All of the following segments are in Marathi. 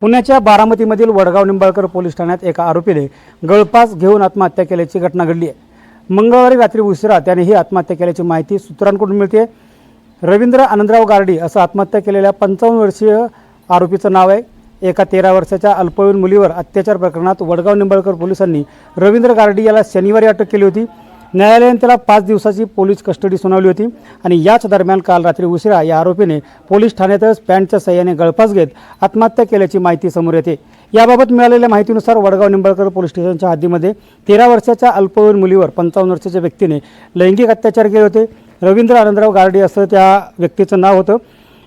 पुण्याच्या बारामतीमधील वडगाव निंबाळकर पोलीस ठाण्यात एका आरोपीने गळफास घेऊन आत्महत्या केल्याची घटना घडली आहे। मंगळवारी रात्री उशिरा त्याने ही आत्महत्या केल्याची माहिती सूत्रांकडून मिळते। रवींद्र आनंदराव गारडी असं आत्महत्या केलेल्या 55 वर्षीय आरोपीचं नाव आहे। एका 13 वर्षाच्या अल्पवयीन मुलीवर अत्याचार प्रकरणात वडगाव निंबाळकर पोलिसांनी रवींद्र गारडी याला शनिवारी अटक केली होती। न्यायालयाने त्याला 5 दिवसाची पोलीस कस्टडी सुनावली होती आणि याच दरम्यान काल रात्री उशिरा या आरोपीने पोलीस ठाण्यातच पॅन्टच्या सहाय्याने गळफास घेत आत्महत्या केल्याची माहिती समोर येते। याबाबत मिळालेल्या माहितीनुसार वडगाव निंबाळकर पोलीस स्टेशनच्या हद्दीमध्ये 13 वर्षाच्या अल्पवयीन मुलीवर 55 वर्षाच्या व्यक्तीने लैंगिक अत्याचार केले होते। रवींद्र आनंदराव गारडी असं त्या व्यक्तीचं नाव होतं।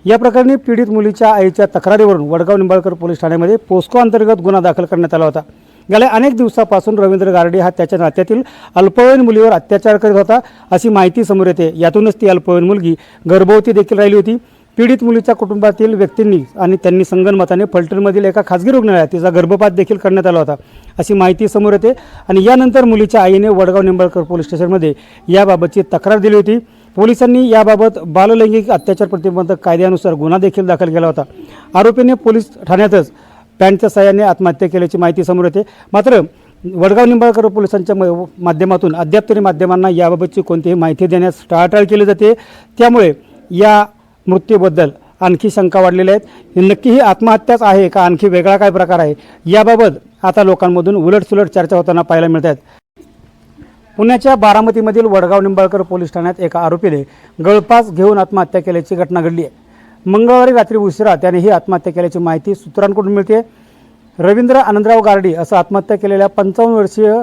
या प्रकरणी पीडित मुलीच्या आईच्या तक्रारीवरून वडगाव निंबाळकर पोलीस ठाण्यामध्ये पोस्को अंतर्गत गुन्हा दाखल करण्यात आला होता। गेल्या अनेक दिवसापासून रवींद्र गारडी हा त्याच्या नात्यातील अल्पवयीन मुलीवर अत्याचार करीत होता अशी माहिती समोर येते। यातूनच ती अल्पवयीन मुलगी गर्भवती देखील राहिली होती। पीडित मुलीच्या कुटुंबातील व्यक्तींनी आणि त्यांनी संगनमताने फलटणमधील एका खासगी रुग्णालयात तिचा गर्भपात देखील करण्यात आला होता अशी माहिती समोर येते आणि यानंतर मुलीच्या आईने वडगाव निंबाळकर पोलीस स्टेशनमध्ये याबाबतची तक्रार दिली होती। पोलिसांनी याबाबत बाललैंगिक अत्याचार प्रतिबंधक कायद्यानुसार गुन्हा देखील दाखल केला होता। आरोपीने पोलीस ठाण्यातच पॅन्टच्या सहाय्याने आत्महत्या केल्याची माहिती समोर येते। मात्र वडगाव निंबाळकर पोलिसांच्या माध्यमातून अद्याप तरी माध्यमांना याबाबतची कोणतीही माहिती देण्यास टाळाटाळ केली जाते। त्यामुळे या मृत्यूबद्दल आणखी शंका वाढलेल्या आहेत। नक्की ही आत्महत्याच आहे का आणखी वेगळा काय प्रकार आहे याबाबत आता लोकांमधून उलटसुलट चर्चा होताना पाहायला मिळत आहेत। पुण्याच्या बारामतीमधील वडगाव निंबाळकर पोलीस ठाण्यात एका आरोपीने गळफास घेऊन आत्महत्या केल्याची घटना घडली आहे। मंगळवारी रात्री उशिरा त्याने ही आत्महत्या केल्याची माहिती सूत्रांकडून मिळते। रवींद्र आनंदराव गारडी असं आत्महत्या केलेल्या 55 वर्षीय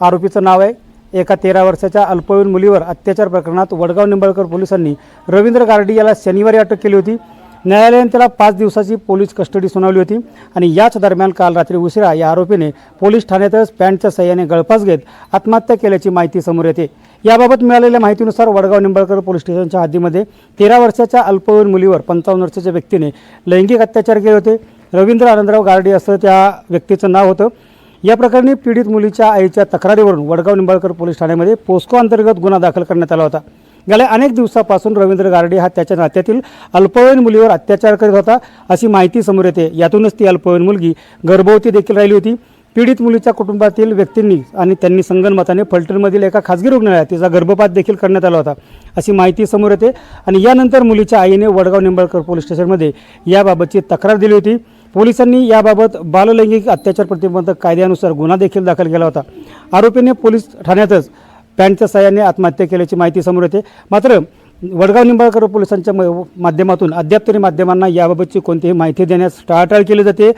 आरोपीचं नाव आहे। एका 13 वर्षाच्या अल्पवयीन मुलीवर अत्याचार प्रकरणात वडगाव निंबाळकर पोलिसांनी रवींद्र गारडी याला शनिवारी अटक केली होती। न्यायालयाने त्याला 5 दिवसाची पोलीस कस्टडी सुनावली होती आणि याच दरम्यान काल रात्री उशिरा या आरोपीने पोलीस ठाण्यातच पॅन्टच्या सहाय्याने गळफास घेत आत्महत्या केल्याची माहिती समोर येते। याबाबत मिळालेल्या माहितीनुसार वडगाव निंबाळकर पोलीस स्टेशनच्या हद्दीमध्ये 13 वर्षाच्या अल्पवयीन मुलीवर 55 वर्षाच्या व्यक्तीने लैंगिक अत्याचार केले होते। रवींद्र आनंदराव गारडी असं त्या व्यक्तीचं नाव होतं। या प्रकरणी पीडित मुलीच्या आईच्या तक्रारीवरून वडगाव निंबाळकर पोलीस ठाण्यामध्ये पोस्को अंतर्गत गुन्हा दाखल करण्यात आला होता। गेल्या अनेक दिवसापासून रवींद्र गारडी हा त्याच्या नात्यातील अल्पवयीन मुलीवर अत्याचार करीत होता अशी माहिती समोर येते। यातूनच ती अल्पवयीन मुलगी गर्भवती देखील राहिली होती। पीडित मुलीच्या कुटुंबातील व्यक्तींनी आणि त्यांनी संगनमताने फलटणमधील एका खासगी रुग्णालयात तिचा गर्भपात देखील करण्यात आला होता अशी माहिती समोर येते आणि यानंतर मुलीच्या आईने वडगाव निंबाळकर पोलीस स्टेशनमध्ये याबाबतची तक्रार दिली होती। पोलिसांनी याबाबत बाललैंगिक अत्याचार प्रतिबंधक कायद्यानुसार गुन्हा देखील दाखल केला होता। आरोपीने पोलीस ठाण्यातच पॅन्टच्या सहाय्याने आत्महत्या केल्याची माहिती समोर येते। मात्र वडगाव निंबाळकर पोलिसांच्या माध्यमातून अद्याप तरी माध्यमांना याबाबतची कोणतीही माहिती देण्यास टाळाटाळ केली जाते।